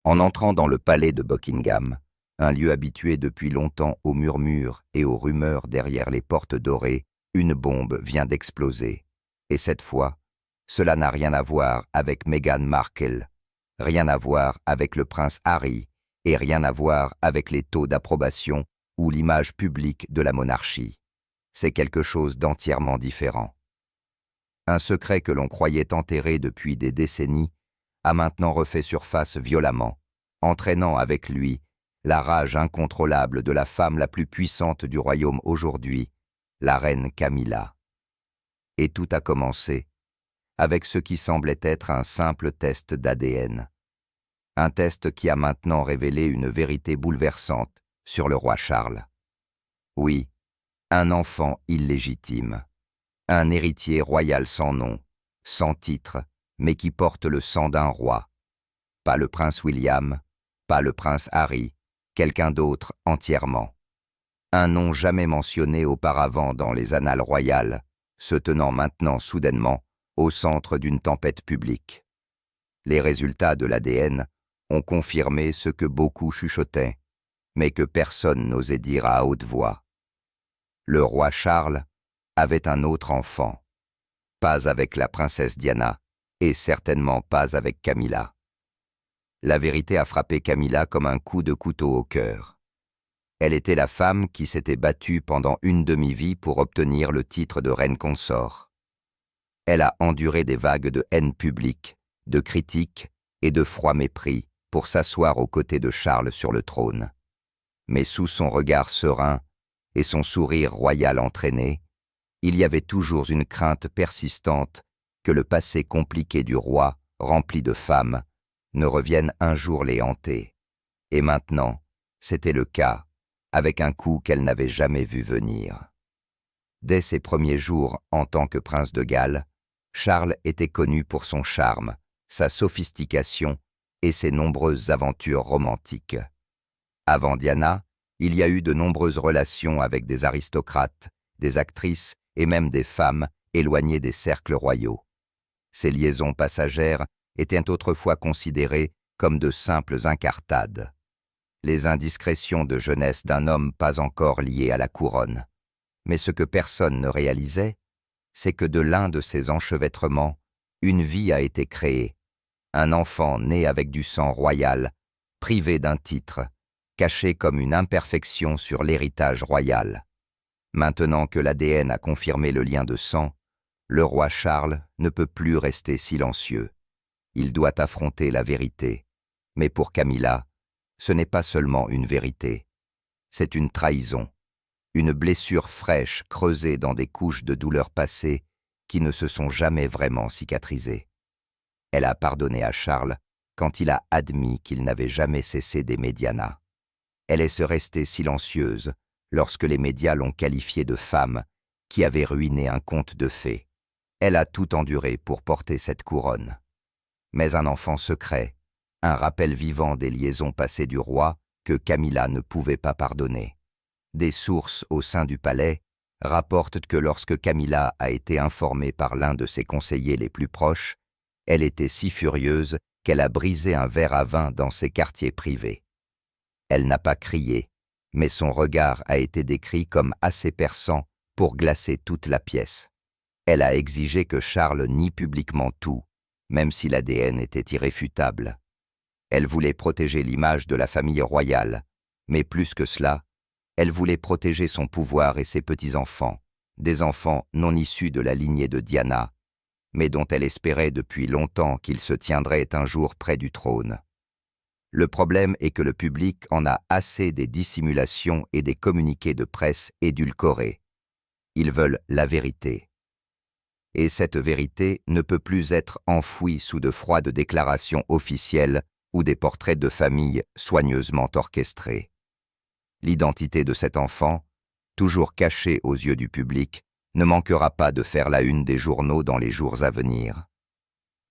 En entrant dans le palais de Buckingham, un lieu habitué depuis longtemps aux murmures et aux rumeurs derrière les portes dorées, une bombe vient d'exploser. Et cette fois, cela n'a rien à voir avec Meghan Markle, rien à voir avec le prince Harry et rien à voir avec les taux d'approbation ou l'image publique de la monarchie. C'est quelque chose d'entièrement différent. Un secret que l'on croyait enterré depuis des décennies a maintenant refait surface violemment, entraînant avec lui la rage incontrôlable de la femme la plus puissante du royaume aujourd'hui, la reine Camilla. Et tout a commencé avec ce qui semblait être un simple test d'ADN. Un test qui a maintenant révélé une vérité bouleversante sur le roi Charles. Oui, un enfant illégitime, un héritier royal sans nom, sans titre, mais qui porte le sang d'un roi. Pas le prince William, pas le prince Harry, quelqu'un d'autre entièrement. Un nom jamais mentionné auparavant dans les annales royales, se tenant maintenant soudainement au centre d'une tempête publique. Les résultats de l'ADN ont confirmé ce que beaucoup chuchotaient, mais que personne n'osait dire à haute voix. Le roi Charles avait un autre enfant, pas avec la princesse Diana, et certainement pas avec Camilla. La vérité a frappé Camilla comme un coup de couteau au cœur. Elle était la femme qui s'était battue pendant une demi-vie pour obtenir le titre de reine consort. Elle a enduré des vagues de haine publique, de critiques et de froid mépris pour s'asseoir aux côtés de Charles sur le trône. Mais sous son regard serein et son sourire royal entraîné, il y avait toujours une crainte persistante que le passé compliqué du roi, rempli de femmes, ne revienne un jour les hanter. Et maintenant, c'était le cas, avec un coup qu'elle n'avait jamais vu venir. Dès ses premiers jours en tant que prince de Galles, Charles était connu pour son charme, sa sophistication et ses nombreuses aventures romantiques. Avant Diana, il y a eu de nombreuses relations avec des aristocrates, des actrices et même des femmes éloignées des cercles royaux. Ces liaisons passagères étaient autrefois considérées comme de simples incartades, les indiscrétions de jeunesse d'un homme pas encore lié à la couronne. Mais ce que personne ne réalisait, c'est que de l'un de ces enchevêtrements, une vie a été créée, un enfant né avec du sang royal, privé d'un titre, caché comme une imperfection sur l'héritage royal. Maintenant que l'ADN a confirmé le lien de sang, le roi Charles ne peut plus rester silencieux. Il doit affronter la vérité. Mais pour Camilla, ce n'est pas seulement une vérité, c'est une trahison, une blessure fraîche creusée dans des couches de douleurs passées qui ne se sont jamais vraiment cicatrisées. Elle a pardonné à Charles quand il a admis qu'il n'avait jamais cessé d'aimer Diana. Elle est restée silencieuse lorsque les médias l'ont qualifiée de femme qui avait ruiné un conte de fées. Elle a tout enduré pour porter cette couronne. Mais un enfant secret, un rappel vivant des liaisons passées du roi que Camilla ne pouvait pas pardonner. Des sources au sein du palais rapportent que lorsque Camilla a été informée par l'un de ses conseillers les plus proches, elle était si furieuse qu'elle a brisé un verre à vin dans ses quartiers privés. Elle n'a pas crié, mais son regard a été décrit comme assez perçant pour glacer toute la pièce. Elle a exigé que Charles nie publiquement tout, même si l'ADN était irréfutable. Elle voulait protéger l'image de la famille royale, mais plus que cela, elle voulait protéger son pouvoir et ses petits-enfants, des enfants non issus de la lignée de Diana, mais dont elle espérait depuis longtemps qu'ils se tiendraient un jour près du trône. Le problème est que le public en a assez des dissimulations et des communiqués de presse édulcorés. Ils veulent la vérité. Et cette vérité ne peut plus être enfouie sous de froides déclarations officielles ou des portraits de famille soigneusement orchestrés. L'identité de cet enfant, toujours cachée aux yeux du public, ne manquera pas de faire la une des journaux dans les jours à venir.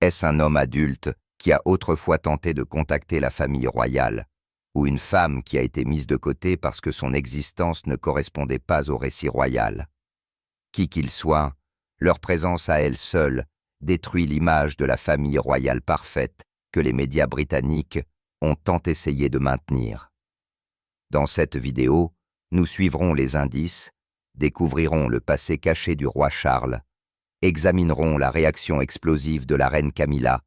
Est-ce un homme adulte qui a autrefois tenté de contacter la famille royale, ou une femme qui a été mise de côté parce que son existence ne correspondait pas au récit royal? Qui qu'il soit, leur présence à elle seule détruit l'image de la famille royale parfaite que les médias britanniques, ont tant essayé de maintenir. Dans cette vidéo, nous suivrons les indices, découvrirons le passé caché du roi Charles, examinerons la réaction explosive de la reine Camilla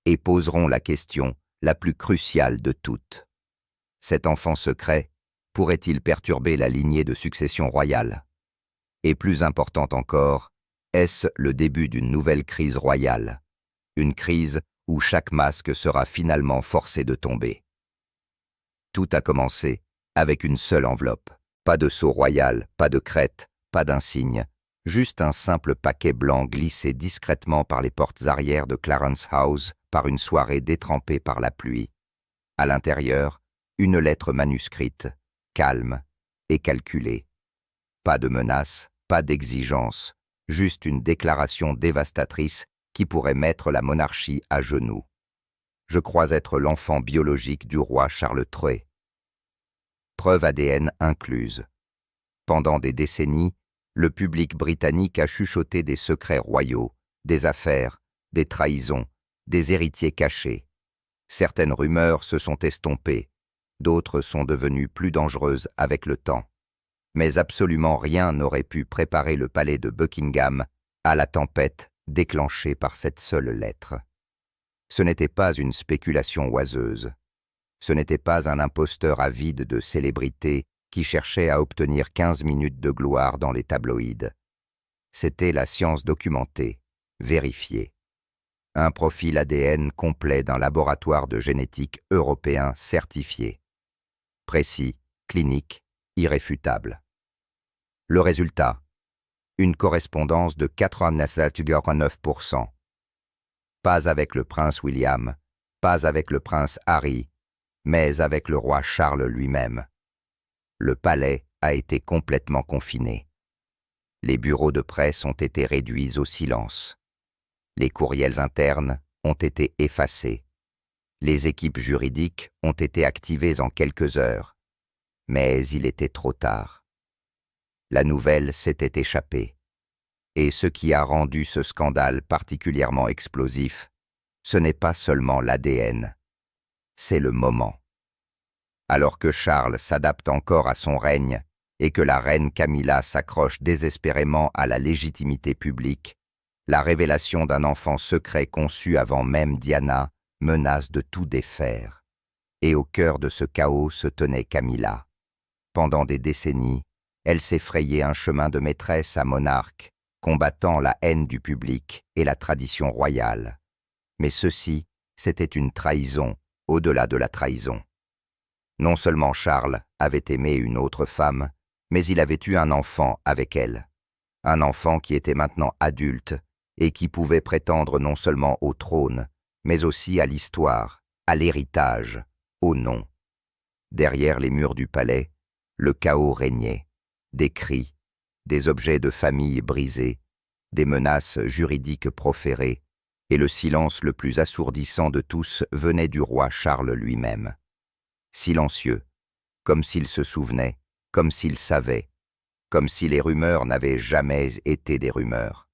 et poserons la question la plus cruciale de toutes. Cet enfant secret pourrait-il perturber la lignée de succession royale? Et plus important encore, est-ce le début d'une nouvelle crise royale? Une crise où chaque masque sera finalement forcé de tomber. Tout a commencé avec une seule enveloppe. Pas de sceau royal, pas de crête, pas d'insigne, juste un simple paquet blanc glissé discrètement par les portes arrière de Clarence House par une soirée détrempée par la pluie. À l'intérieur, une lettre manuscrite, calme et calculée. Pas de menace, pas d'exigence, juste une déclaration dévastatrice qui pourrait mettre la monarchie à genoux. Je crois être l'enfant biologique du roi Charles III. Preuve ADN incluse. Pendant des décennies, le public britannique a chuchoté des secrets royaux, des affaires, des trahisons, des héritiers cachés. Certaines rumeurs se sont estompées, d'autres sont devenues plus dangereuses avec le temps. Mais absolument rien n'aurait pu préparer le palais de Buckingham à la tempête déclenchée par cette seule lettre. Ce n'était pas une spéculation oiseuse. Ce n'était pas un imposteur avide de célébrité qui cherchait à obtenir 15 minutes de gloire dans les tabloïds. C'était la science documentée, vérifiée. Un profil ADN complet d'un laboratoire de génétique européen certifié. Précis, clinique, irréfutable. Le résultat, une correspondance de 99,9%. Pas avec le prince William, pas avec le prince Harry, mais avec le roi Charles lui-même. Le palais a été complètement confiné. Les bureaux de presse ont été réduits au silence. Les courriels internes ont été effacés. Les équipes juridiques ont été activées en quelques heures. Mais il était trop tard. La nouvelle s'était échappée. Et ce qui a rendu ce scandale particulièrement explosif, ce n'est pas seulement l'ADN, c'est le moment. Alors que Charles s'adapte encore à son règne et que la reine Camilla s'accroche désespérément à la légitimité publique, la révélation d'un enfant secret conçu avant même Diana menace de tout défaire. Et au cœur de ce chaos se tenait Camilla. Pendant des décennies, elle s'est frayé un chemin de maîtresse à monarque, combattant la haine du public et la tradition royale. Mais ceci, c'était une trahison au-delà de la trahison. Non seulement Charles avait aimé une autre femme, mais il avait eu un enfant avec elle. Un enfant qui était maintenant adulte et qui pouvait prétendre non seulement au trône, mais aussi à l'histoire, à l'héritage, au nom. Derrière les murs du palais, le chaos régnait. Des cris, des objets de famille brisés, des menaces juridiques proférées, et le silence le plus assourdissant de tous venait du roi Charles lui-même. Silencieux, comme s'il se souvenait, comme s'il savait, comme si les rumeurs n'avaient jamais été des rumeurs.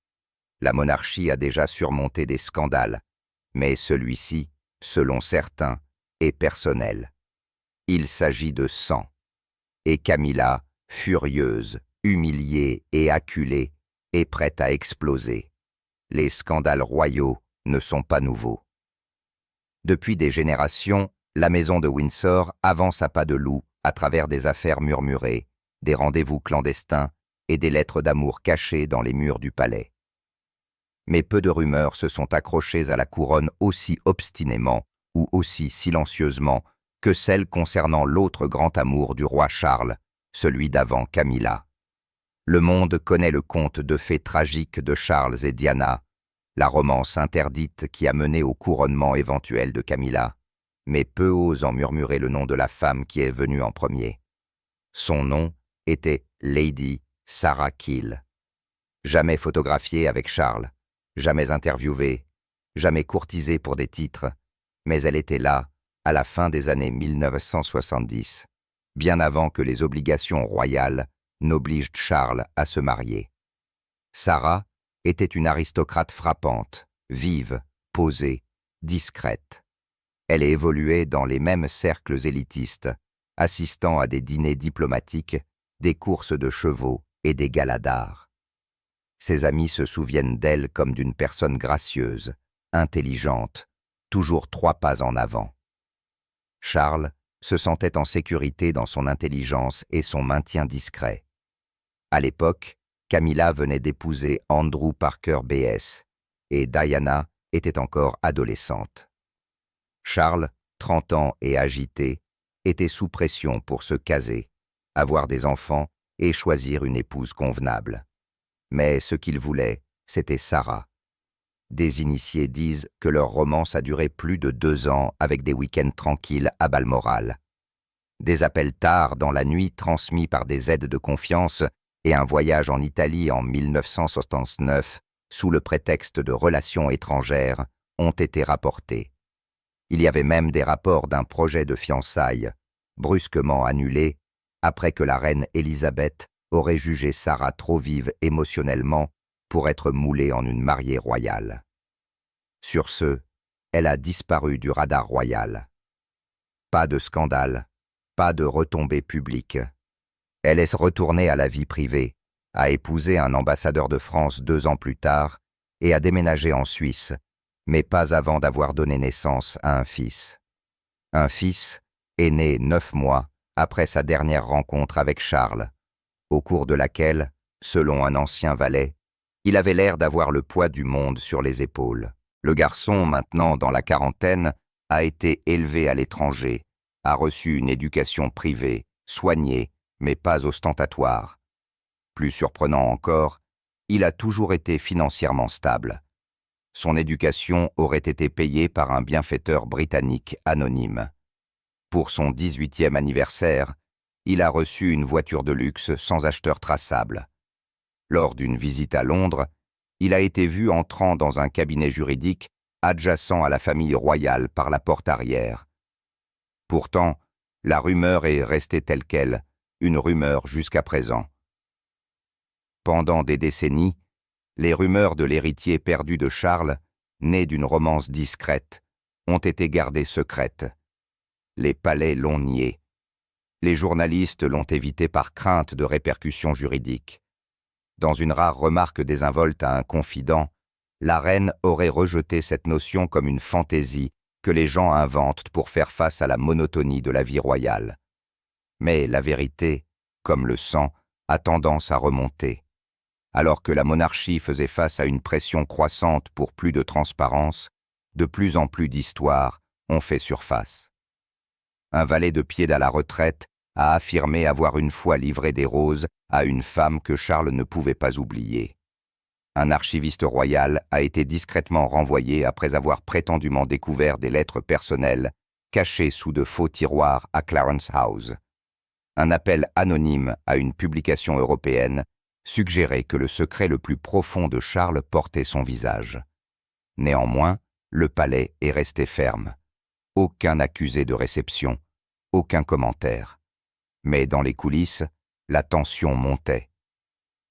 La monarchie a déjà surmonté des scandales, mais celui-ci, selon certains, est personnel. Il s'agit de sang. Et Camilla, furieuse, humiliée et acculée, est prête à exploser. Les scandales royaux ne sont pas nouveaux. Depuis des générations, la maison de Windsor avance à pas de loup à travers des affaires murmurées, des rendez-vous clandestins et des lettres d'amour cachées dans les murs du palais. Mais peu de rumeurs se sont accrochées à la couronne aussi obstinément ou aussi silencieusement que celles concernant l'autre grand amour du roi Charles, celui d'avant Camilla. Le monde connaît le conte de fées tragiques de Charles et Diana, la romance interdite qui a mené au couronnement éventuel de Camilla, mais peu osent en murmurer le nom de la femme qui est venue en premier. Son nom était Lady Sarah Keell. Jamais photographiée avec Charles, jamais interviewée, jamais courtisée pour des titres, mais elle était là, à la fin des années 1970, bien avant que les obligations royales n'obligent Charles à se marier. Sarah était une aristocrate frappante, vive, posée, discrète. Elle évoluait dans les mêmes cercles élitistes, assistant à des dîners diplomatiques, des courses de chevaux et des galas d'art. Ses amis se souviennent d'elle comme d'une personne gracieuse, intelligente, toujours 3 pas en avant. Charles se sentait en sécurité dans son intelligence et son maintien discret. À l'époque, Camilla venait d'épouser Andrew Parker B.S. et Diana était encore adolescente. Charles, 30 ans et agité, était sous pression pour se caser, avoir des enfants et choisir une épouse convenable. Mais ce qu'il voulait, c'était Sarah. Des initiés disent que leur romance a duré plus de 2 ans avec des week-ends tranquilles à Balmoral. Des appels tard dans la nuit transmis par des aides de confiance et un voyage en Italie en 1969 sous le prétexte de relations étrangères ont été rapportés. Il y avait même des rapports d'un projet de fiançailles, brusquement annulé après que la reine Élisabeth aurait jugé Sarah trop vive émotionnellement pour être moulée en une mariée royale. Sur ce, elle a disparu du radar royal. Pas de scandale, pas de retombées publiques. Elle est retournée à la vie privée, a épousé un ambassadeur de France 2 ans plus tard et a déménagé en Suisse, mais pas avant d'avoir donné naissance à un fils. Un fils est né 9 mois après sa dernière rencontre avec Charles, au cours de laquelle, selon un ancien valet, il avait l'air d'avoir le poids du monde sur les épaules. Le garçon, maintenant dans la quarantaine, a été élevé à l'étranger, a reçu une éducation privée, soignée, mais pas ostentatoire. Plus surprenant encore, il a toujours été financièrement stable. Son éducation aurait été payée par un bienfaiteur britannique anonyme. Pour son 18e anniversaire, il a reçu une voiture de luxe sans acheteur traçable. Lors d'une visite à Londres, il a été vu entrant dans un cabinet juridique adjacent à la famille royale par la porte arrière. Pourtant, la rumeur est restée telle quelle, une rumeur jusqu'à présent. Pendant des décennies, les rumeurs de l'héritier perdu de Charles, né d'une romance discrète, ont été gardées secrètes. Les palais l'ont nié. Les journalistes l'ont évité par crainte de répercussions juridiques. Dans une rare remarque désinvolte à un confident, la reine aurait rejeté cette notion comme une fantaisie que les gens inventent pour faire face à la monotonie de la vie royale. Mais la vérité, comme le sang, a tendance à remonter. Alors que la monarchie faisait face à une pression croissante pour plus de transparence, de plus en plus d'histoires ont fait surface. Un valet de pied à la retraite a affirmé avoir une fois livré des roses à une femme que Charles ne pouvait pas oublier. Un archiviste royal a été discrètement renvoyé après avoir prétendument découvert des lettres personnelles cachées sous de faux tiroirs à Clarence House. Un appel anonyme à une publication européenne suggérait que le secret le plus profond de Charles portait son visage. Néanmoins, le palais est resté ferme. Aucun accusé de réception, aucun commentaire. Mais dans les coulisses, la tension montait.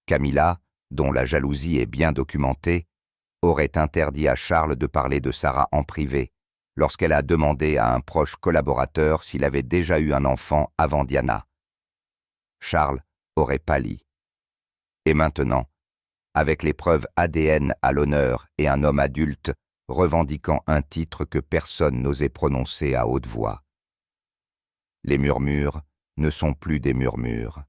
Camilla, dont la jalousie est bien documentée, aurait interdit à Charles de parler de Sarah en privé, lorsqu'elle a demandé à un proche collaborateur s'il avait déjà eu un enfant avant Diana. Charles aurait pâli. Et maintenant, avec les preuves ADN à l'honneur et un homme adulte revendiquant un titre que personne n'osait prononcer à haute voix. Les murmures ne sont plus des murmures.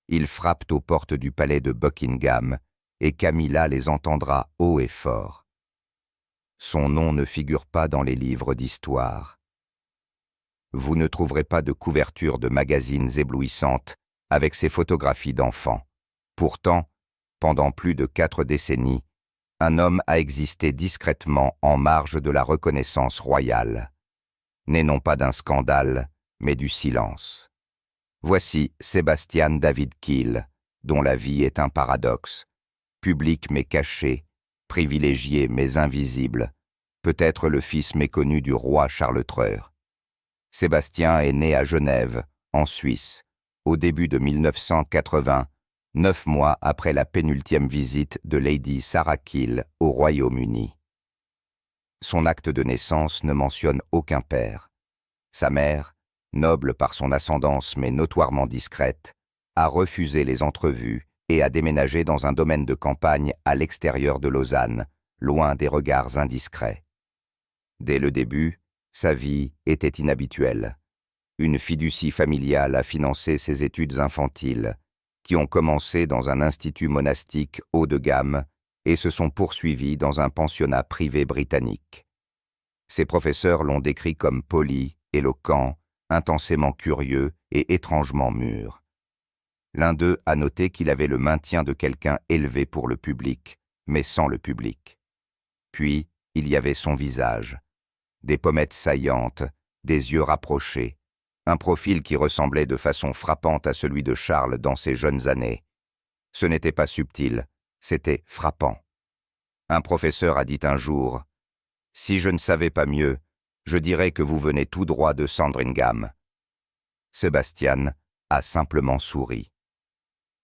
Ils frappent aux portes du palais de Buckingham et Camilla les entendra haut et fort. Son nom ne figure pas dans les livres d'histoire. Vous ne trouverez pas de couverture de magazines éblouissantes avec ses photographies d'enfants. Pourtant, pendant plus de 4 décennies, un homme a existé discrètement en marge de la reconnaissance royale, né non pas d'un scandale, mais du silence. Voici Sebastian David Kiel, dont la vie est un paradoxe, public mais caché, privilégié mais invisible, peut-être le fils méconnu du roi Charles III. Sébastien est né à Genève, en Suisse, au début de 1980, 9 mois après la pénultième visite de Lady Sarah Kiel au Royaume-Uni. Son acte de naissance ne mentionne aucun père. Sa mère, noble par son ascendance mais notoirement discrète, a refusé les entrevues et a déménagé dans un domaine de campagne à l'extérieur de Lausanne, loin des regards indiscrets. Dès le début, sa vie était inhabituelle. Une fiducie familiale a financé ses études infantiles, qui ont commencé dans un institut monastique haut de gamme et se sont poursuivies dans un pensionnat privé britannique. Ses professeurs l'ont décrit comme poli, éloquent, intensément curieux et étrangement mûr. L'un d'eux a noté qu'il avait le maintien de quelqu'un élevé pour le public, mais sans le public. Puis, il y avait son visage. Des pommettes saillantes, des yeux rapprochés, un profil qui ressemblait de façon frappante à celui de Charles dans ses jeunes années. Ce n'était pas subtil, c'était frappant. Un professeur a dit un jour « Si je ne savais pas mieux, je dirais que vous venez tout droit de Sandringham. » Sebastian a simplement souri.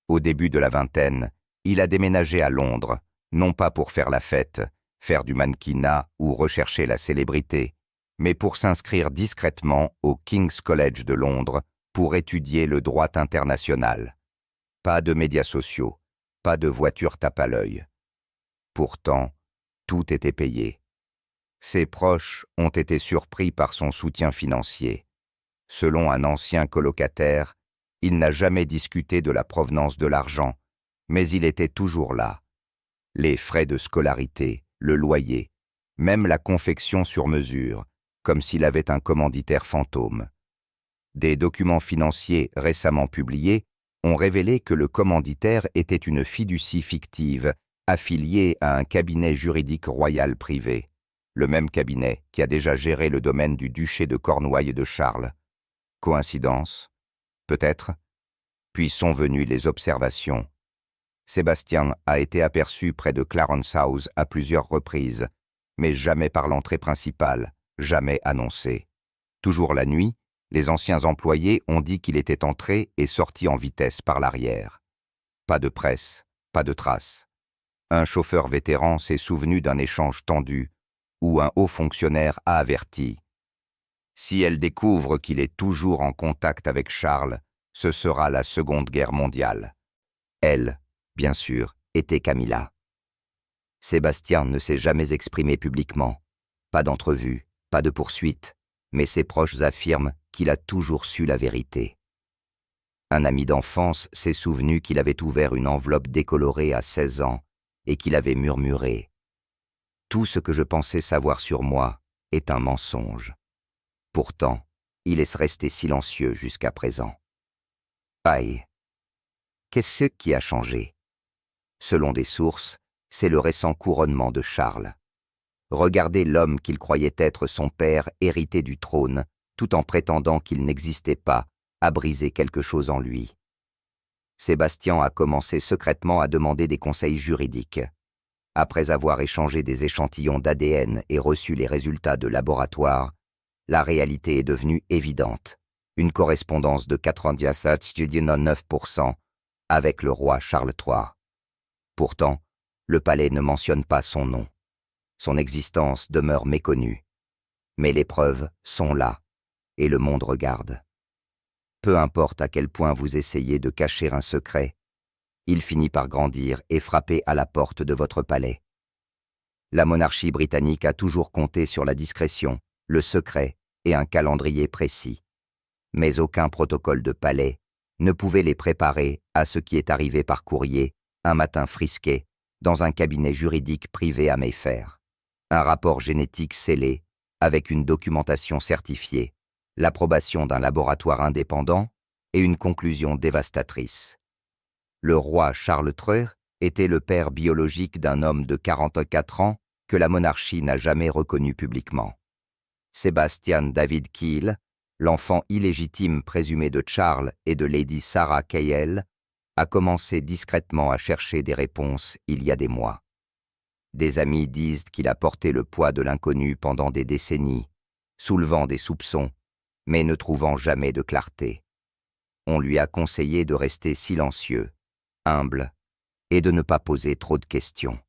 Au début de la vingtaine, il a déménagé à Londres, non pas pour faire la fête, faire du mannequinat ou rechercher la célébrité, mais pour s'inscrire discrètement au King's College de Londres pour étudier le droit international. Pas de médias sociaux, pas de voiture tape à l'œil. Pourtant, tout était payé. Ses proches ont été surpris par son soutien financier. Selon un ancien colocataire, il n'a jamais discuté de la provenance de l'argent, mais il était toujours là. Les frais de scolarité, le loyer, même la confection sur mesure, comme s'il avait un commanditaire fantôme. Des documents financiers récemment publiés ont révélé que le commanditaire était une fiducie fictive affiliée à un cabinet juridique royal privé, le même cabinet qui a déjà géré le domaine du duché de Cornouailles de Charles. Coïncidence? Peut-être. Puis sont venues les observations. Sébastien a été aperçu près de Clarence House à plusieurs reprises, mais jamais par l'entrée principale, jamais annoncé. Toujours la nuit, les anciens employés ont dit qu'il était entré et sorti en vitesse par l'arrière. Pas de presse, pas de traces. Un chauffeur vétéran s'est souvenu d'un échange tendu, où un haut fonctionnaire a averti. Si elle découvre qu'il est toujours en contact avec Charles, ce sera la Seconde Guerre mondiale. Elle, bien sûr, était Camilla. Sébastien ne s'est jamais exprimé publiquement. Pas d'entrevue, pas de poursuite, mais ses proches affirment qu'il a toujours su la vérité. Un ami d'enfance s'est souvenu qu'il avait ouvert une enveloppe décolorée à 16 ans et qu'il avait murmuré « Tout ce que je pensais savoir sur moi est un mensonge. » Pourtant, il est resté silencieux jusqu'à présent. Aïe! Qu'est-ce qui a changé? Selon des sources, c'est le récent couronnement de Charles. Regardez l'homme qu'il croyait être son père hérité du trône, tout en prétendant qu'il n'existait pas, a brisé quelque chose en lui. Sébastien a commencé secrètement à demander des conseils juridiques. Après avoir échangé des échantillons d'ADN et reçu les résultats de laboratoire, la réalité est devenue évidente. Une correspondance de 97,9% avec le roi Charles III. Pourtant, le palais ne mentionne pas son nom. Son existence demeure méconnue. Mais les preuves sont là, et le monde regarde. Peu importe à quel point vous essayez de cacher un secret, il finit par grandir et frapper à la porte de votre palais. La monarchie britannique a toujours compté sur la discrétion, le secret et un calendrier précis. Mais aucun protocole de palais ne pouvait les préparer à ce qui est arrivé par courrier, un matin frisqué, dans un cabinet juridique privé à Mayfair. Un rapport génétique scellé, avec une documentation certifiée, l'approbation d'un laboratoire indépendant et une conclusion dévastatrice. Le roi Charles III était le père biologique d'un homme de 44 ans que la monarchie n'a jamais reconnu publiquement. Sebastian David Keel, l'enfant illégitime présumé de Charles et de Lady Sarah Kyle, a commencé discrètement à chercher des réponses il y a des mois. Des amis disent qu'il a porté le poids de l'inconnu pendant des décennies, soulevant des soupçons, mais ne trouvant jamais de clarté. On lui a conseillé de rester silencieux, humble, et de ne pas poser trop de questions.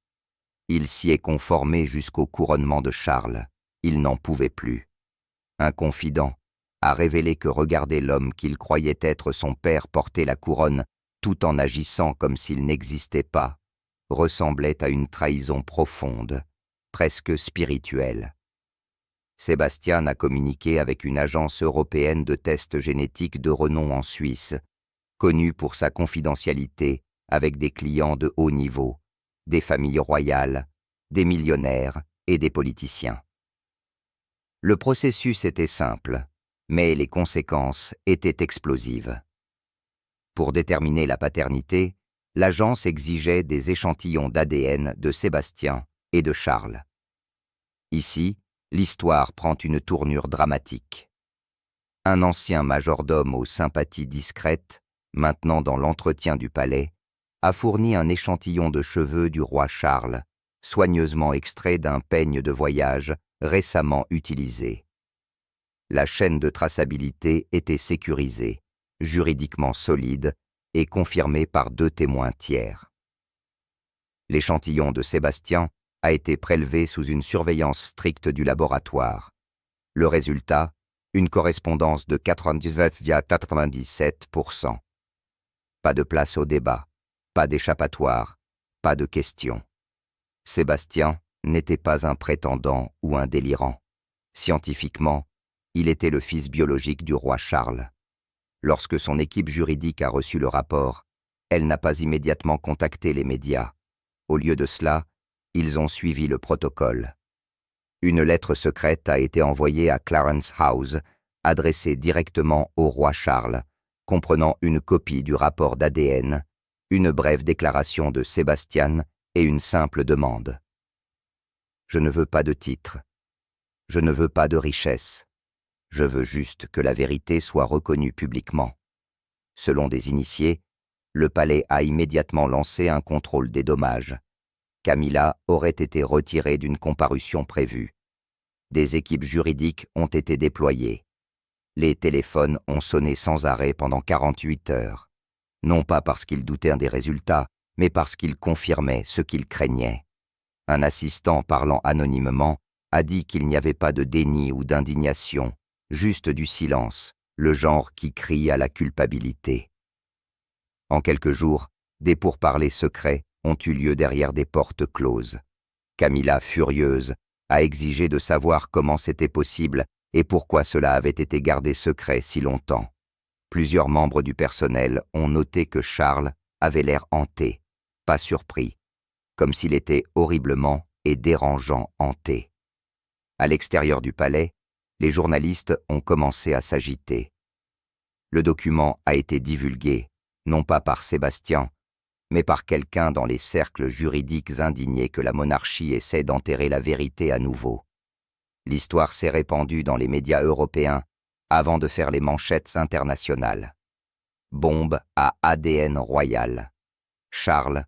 Il s'y est conformé jusqu'au couronnement de Charles. Il n'en pouvait plus. Un confident a révélé que regarder l'homme qu'il croyait être son père porter la couronne tout en agissant comme s'il n'existait pas ressemblait à une trahison profonde, presque spirituelle. Sébastien a communiqué avec une agence européenne de tests génétiques de renom en Suisse, connue pour sa confidentialité avec des clients de haut niveau, des familles royales, des millionnaires et des politiciens. Le processus était simple, mais les conséquences étaient explosives. Pour déterminer la paternité, l'agence exigeait des échantillons d'ADN de Sébastien et de Charles. Ici, l'histoire prend une tournure dramatique. Un ancien majordome aux sympathies discrètes, maintenant dans l'entretien du palais, a fourni un échantillon de cheveux du roi Charles, soigneusement extrait d'un peigne de voyage récemment utilisé. La chaîne de traçabilité était sécurisée, juridiquement solide et confirmée par 2 témoins tiers. L'échantillon de Sébastien a été prélevé sous une surveillance stricte du laboratoire. Le résultat, une correspondance de 99,97%. Pas de place au débat, pas d'échappatoire, pas de questions. Sébastien n'était pas un prétendant ou un délirant. Scientifiquement, il était le fils biologique du roi Charles. Lorsque son équipe juridique a reçu le rapport, elle n'a pas immédiatement contacté les médias. Au lieu de cela, ils ont suivi le protocole. Une lettre secrète a été envoyée à Clarence House, adressée directement au roi Charles, comprenant une copie du rapport d'ADN, une brève déclaration de Sébastien et une simple demande. Je ne veux pas de titre. Je ne veux pas de richesse. Je veux juste que la vérité soit reconnue publiquement. Selon des initiés, le palais a immédiatement lancé un contrôle des dommages. Camilla aurait été retirée d'une comparution prévue. Des équipes juridiques ont été déployées. Les téléphones ont sonné sans arrêt pendant 48 heures. Non pas parce qu'ils doutaient des résultats, mais parce qu'ils confirmaient ce qu'ils craignaient. Un assistant parlant anonymement a dit qu'il n'y avait pas de déni ou d'indignation, juste du silence, le genre qui crie à la culpabilité. En quelques jours, des pourparlers secrets ont eu lieu derrière des portes closes. Camilla, furieuse, a exigé de savoir comment c'était possible et pourquoi cela avait été gardé secret si longtemps. Plusieurs membres du personnel ont noté que Charles avait l'air hanté, pas surpris, comme s'il était horriblement et dérangeant hanté. À l'extérieur du palais, les journalistes ont commencé à s'agiter. Le document a été divulgué, non pas par Sébastien, mais par quelqu'un dans les cercles juridiques indignés que la monarchie essaie d'enterrer la vérité à nouveau. L'histoire s'est répandue dans les médias européens avant de faire les manchettes internationales. Bombe à ADN royal. Charles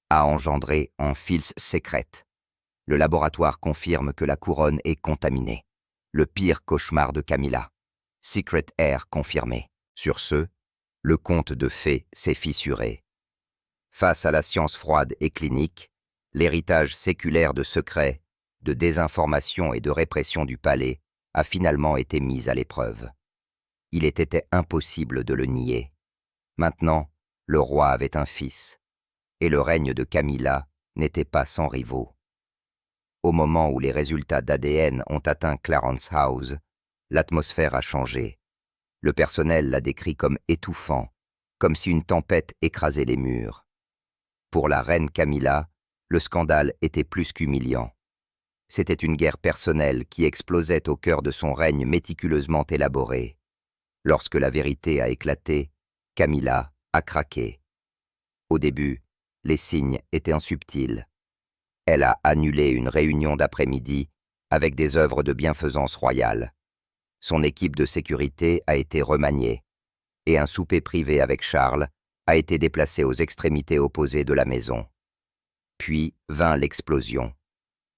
a engendré en fils secrète. Le laboratoire confirme que la couronne est contaminée. Le pire cauchemar de Camilla. Secret Air confirmé. Sur ce, le conte de fées s'est fissuré. Face à la science froide et clinique, l'héritage séculaire de secrets, de désinformation et de répression du palais a finalement été mis à l'épreuve. Il était impossible de le nier. Maintenant, le roi avait un fils, et le règne de Camilla n'était pas sans rivaux. Au moment où les résultats d'ADN ont atteint Clarence House, l'atmosphère a changé. Le personnel l'a décrit comme étouffant, comme si une tempête écrasait les murs. Pour la reine Camilla, le scandale était plus qu'humiliant. C'était une guerre personnelle qui explosait au cœur de son règne méticuleusement élaboré. Lorsque la vérité a éclaté, Camilla a craqué. Au début, les signes étaient subtils. Elle a annulé une réunion d'après-midi avec des œuvres de bienfaisance royale. Son équipe de sécurité a été remaniée et un souper privé avec Charles a été déplacé aux extrémités opposées de la maison. Puis vint l'explosion.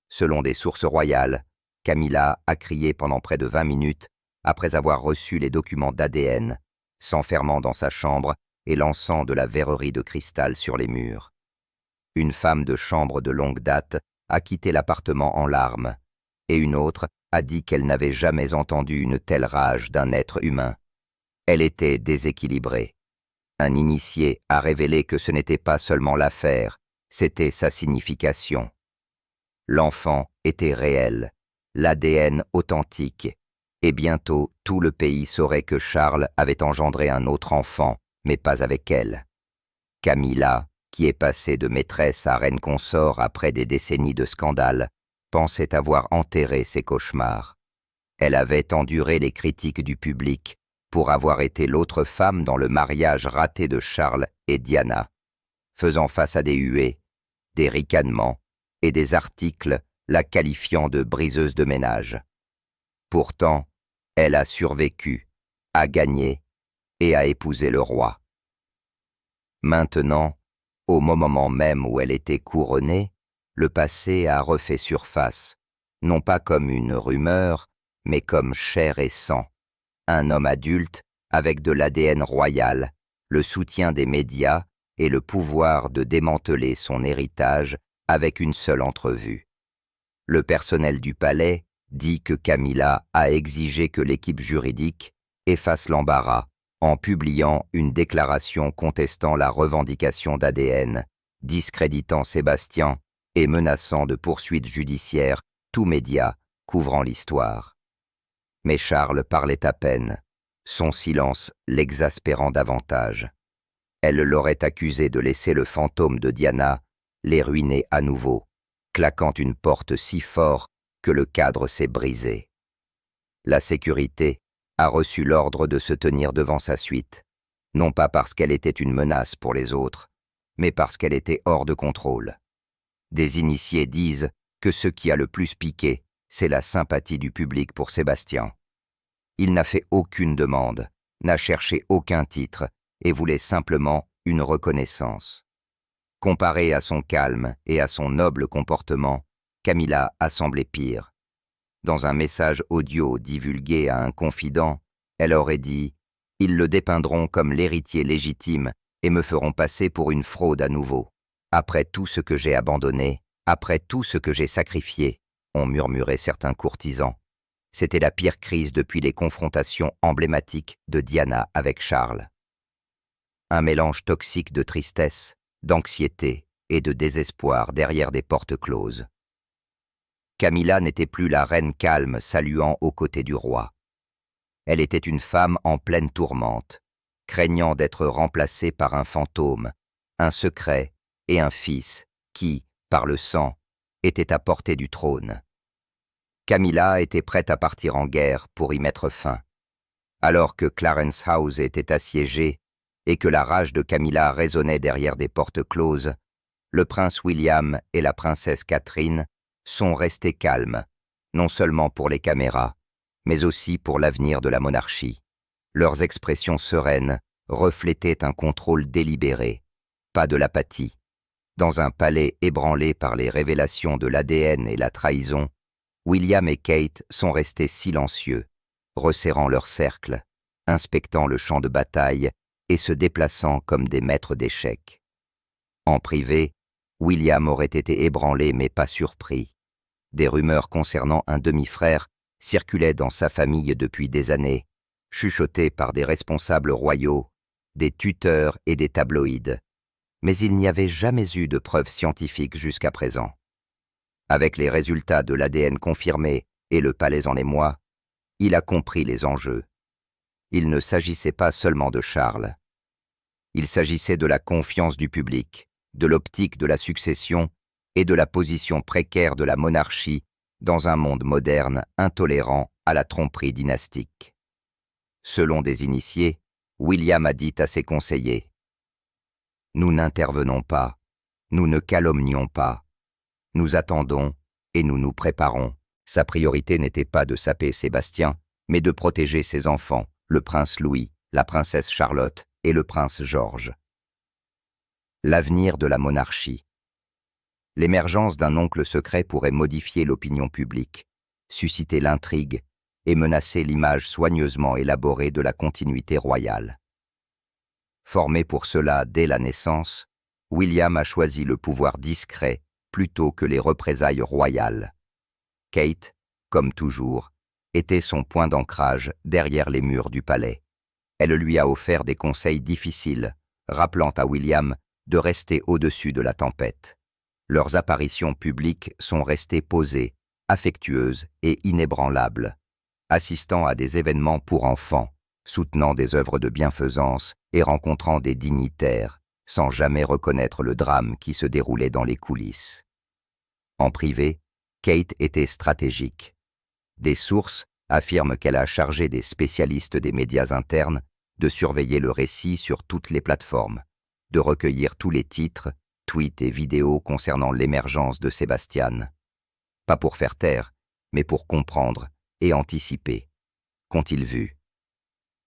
Selon des sources royales, Camilla a crié pendant près de 20 minutes après avoir reçu les documents d'ADN, s'enfermant dans sa chambre et lançant de la verrerie de cristal sur les murs. Une femme de chambre de longue date a quitté l'appartement en larmes, et une autre a dit qu'elle n'avait jamais entendu une telle rage d'un être humain. Elle était déséquilibrée. Un initié a révélé que ce n'était pas seulement l'affaire, c'était sa signification. L'enfant était réel, l'ADN authentique, et bientôt tout le pays saurait que Charles avait engendré un autre enfant, mais pas avec elle. Camilla, qui est passée de maîtresse à reine consort après des décennies de scandales, pensait avoir enterré ses cauchemars. Elle avait enduré les critiques du public pour avoir été l'autre femme dans le mariage raté de Charles et Diana, faisant face à des huées, des ricanements et des articles la qualifiant de briseuse de ménage. Pourtant, elle a survécu, a gagné et a épousé le roi. Maintenant, au moment même où elle était couronnée, le passé a refait surface, non pas comme une rumeur, mais comme chair et sang. Un homme adulte avec de l'ADN royal, le soutien des médias et le pouvoir de démanteler son héritage avec une seule entrevue. Le personnel du palais dit que Camilla a exigé que l'équipe juridique efface l'embarras en publiant une déclaration contestant la revendication d'ADN, discréditant Sébastien et menaçant de poursuites judiciaires tous médias couvrant l'histoire. Mais Charles parlait à peine, son silence l'exaspérant davantage. Elle l'aurait accusé de laisser le fantôme de Diana les ruiner à nouveau, claquant une porte si fort que le cadre s'est brisé. La sécurité a reçu l'ordre de se tenir devant sa suite, non pas parce qu'elle était une menace pour les autres, mais parce qu'elle était hors de contrôle. Des initiés disent que ce qui a le plus piqué, c'est la sympathie du public pour Sébastien. Il n'a fait aucune demande, n'a cherché aucun titre et voulait simplement une reconnaissance. Comparé à son calme et à son noble comportement, Camilla a semblé pire. Dans un message audio divulgué à un confident, elle aurait dit « Ils le dépeindront comme l'héritier légitime et me feront passer pour une fraude à nouveau. Après tout ce que j'ai abandonné, après tout ce que j'ai sacrifié », ont murmuré certains courtisans. C'était la pire crise depuis les confrontations emblématiques de Diana avec Charles. Un mélange toxique de tristesse, d'anxiété et de désespoir derrière des portes closes. Camilla n'était plus la reine calme saluant aux côtés du roi. Elle était une femme en pleine tourmente, craignant d'être remplacée par un fantôme, un secret et un fils qui, par le sang, était à portée du trône. Camilla était prête à partir en guerre pour y mettre fin. Alors que Clarence House était assiégé et que la rage de Camilla résonnait derrière des portes closes, le prince William et la princesse Catherine sont restés calmes, non seulement pour les caméras, mais aussi pour l'avenir de la monarchie. Leurs expressions sereines reflétaient un contrôle délibéré, pas de l'apathie. Dans un palais ébranlé par les révélations de l'ADN et la trahison, William et Kate sont restés silencieux, resserrant leur cercle, inspectant le champ de bataille et se déplaçant comme des maîtres d'échecs. En privé, William aurait été ébranlé mais pas surpris. Des rumeurs concernant un demi-frère circulaient dans sa famille depuis des années, chuchotées par des responsables royaux, des tuteurs et des tabloïds. Mais il n'y avait jamais eu de preuves scientifiques jusqu'à présent. Avec les résultats de l'ADN confirmés et le palais en émoi, il a compris les enjeux. Il ne s'agissait pas seulement de Charles. Il s'agissait de la confiance du public, de l'optique de la succession et de la position précaire de la monarchie dans un monde moderne intolérant à la tromperie dynastique. Selon des initiés, William a dit à ses conseillers « Nous n'intervenons pas, nous ne calomnions pas, nous attendons et nous nous préparons. » Sa priorité n'était pas de saper Sébastien, mais de protéger ses enfants, le prince Louis, la princesse Charlotte et le prince George. L'avenir de la monarchie. L'émergence d'un oncle secret pourrait modifier l'opinion publique, susciter l'intrigue et menacer l'image soigneusement élaborée de la continuité royale. Formé pour cela dès la naissance, William a choisi le pouvoir discret plutôt que les représailles royales. Kate, comme toujours, était son point d'ancrage derrière les murs du palais. Elle lui a offert des conseils difficiles, rappelant à William de rester au-dessus de la tempête. Leurs apparitions publiques sont restées posées, affectueuses et inébranlables, assistant à des événements pour enfants, soutenant des œuvres de bienfaisance et rencontrant des dignitaires, sans jamais reconnaître le drame qui se déroulait dans les coulisses. En privé, Kate était stratégique. Des sources affirment qu'elle a chargé des spécialistes des médias internes de surveiller le récit sur toutes les plateformes, de recueillir tous les titres, tweets et vidéos concernant l'émergence de Sebastian. Pas pour faire taire, mais pour comprendre et anticiper. Qu'ont-ils vu?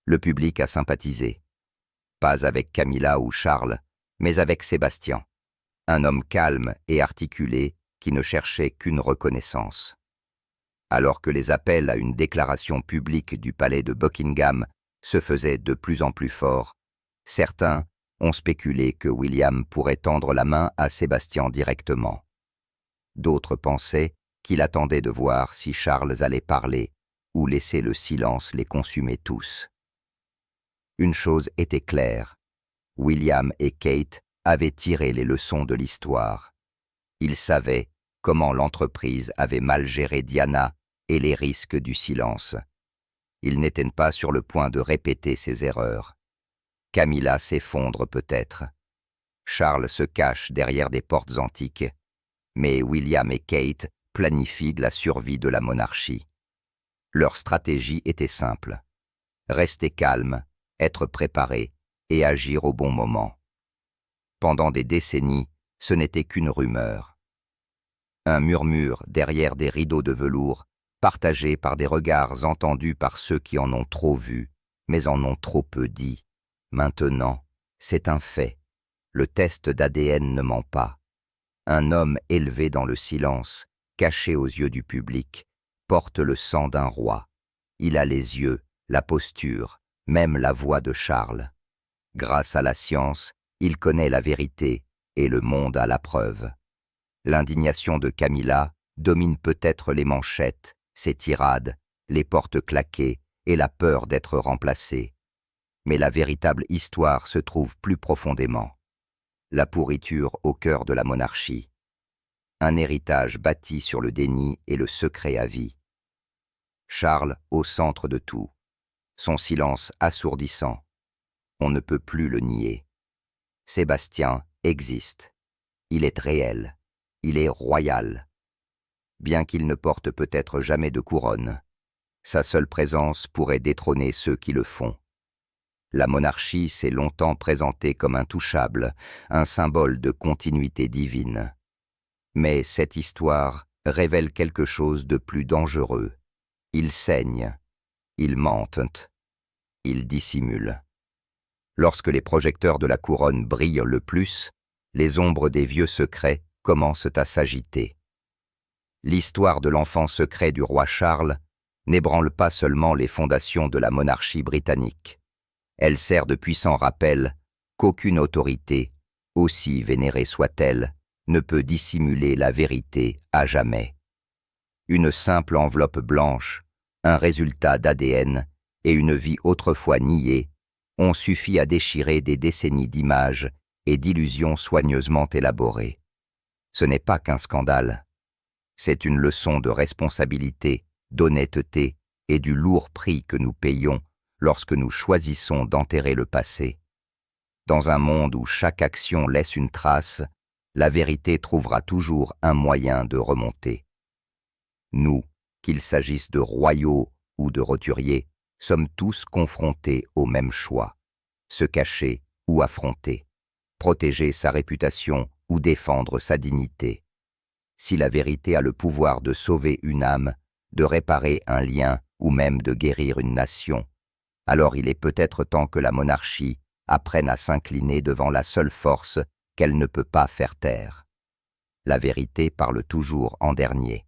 Le public a sympathisé. Pas avec Camilla ou Charles, mais avec Sébastien, un homme calme et articulé qui ne cherchait qu'une reconnaissance. Alors que les appels à une déclaration publique du palais de Buckingham se faisaient de plus en plus forts, certains ont spéculé que William pourrait tendre la main à Sébastien directement. D'autres pensaient qu'il attendait de voir si Charles allait parler ou laisser le silence les consumer tous. Une chose était claire, William et Kate avaient tiré les leçons de l'histoire. Ils savaient comment l'entreprise avait mal géré Diana et les risques du silence. Ils n'étaient pas sur le point de répéter ses erreurs. Camilla s'effondre peut-être. Charles se cache derrière des portes antiques. Mais William et Kate planifient la survie de la monarchie. Leur stratégie était simple. Rester calme, être préparé et agir au bon moment. Pendant des décennies, ce n'était qu'une rumeur. Un murmure derrière des rideaux de velours, partagé par des regards entendus par ceux qui en ont trop vu, mais en ont trop peu dit. Maintenant, c'est un fait. Le test d'ADN ne ment pas. Un homme élevé dans le silence, caché aux yeux du public, porte le sang d'un roi. Il a les yeux, la posture, même la voix de Charles. Grâce à la science, il connaît la vérité et le monde a la preuve. L'indignation de Camilla domine peut-être les manchettes, ses tirades, les portes claquées et la peur d'être remplacée. Mais la véritable histoire se trouve plus profondément. La pourriture au cœur de la monarchie. Un héritage bâti sur le déni et le secret à vie. Charles au centre de tout. Son silence assourdissant. On ne peut plus le nier. Sébastien existe. Il est réel. Il est royal. Bien qu'il ne porte peut-être jamais de couronne, sa seule présence pourrait détrôner ceux qui le font. La monarchie s'est longtemps présentée comme intouchable, un symbole de continuité divine. Mais cette histoire révèle quelque chose de plus dangereux. Ils saignent, ils mentent, ils dissimulent. Lorsque les projecteurs de la couronne brillent le plus, les ombres des vieux secrets commencent à s'agiter. L'histoire de l'enfant secret du roi Charles n'ébranle pas seulement les fondations de la monarchie britannique. Elle sert de puissant rappel qu'aucune autorité, aussi vénérée soit-elle, ne peut dissimuler la vérité à jamais. Une simple enveloppe blanche, un résultat d'ADN et une vie autrefois niée ont suffi à déchirer des décennies d'images et d'illusions soigneusement élaborées. Ce n'est pas qu'un scandale. C'est une leçon de responsabilité, d'honnêteté et du lourd prix que nous payons lorsque nous choisissons d'enterrer le passé. Dans un monde où chaque action laisse une trace, la vérité trouvera toujours un moyen de remonter. Nous, qu'il s'agisse de royaux ou de roturiers, sommes tous confrontés au même choix, se cacher ou affronter, protéger sa réputation ou défendre sa dignité. Si la vérité a le pouvoir de sauver une âme, de réparer un lien ou même de guérir une nation, alors il est peut-être temps que la monarchie apprenne à s'incliner devant la seule force qu'elle ne peut pas faire taire. La vérité parle toujours en dernier.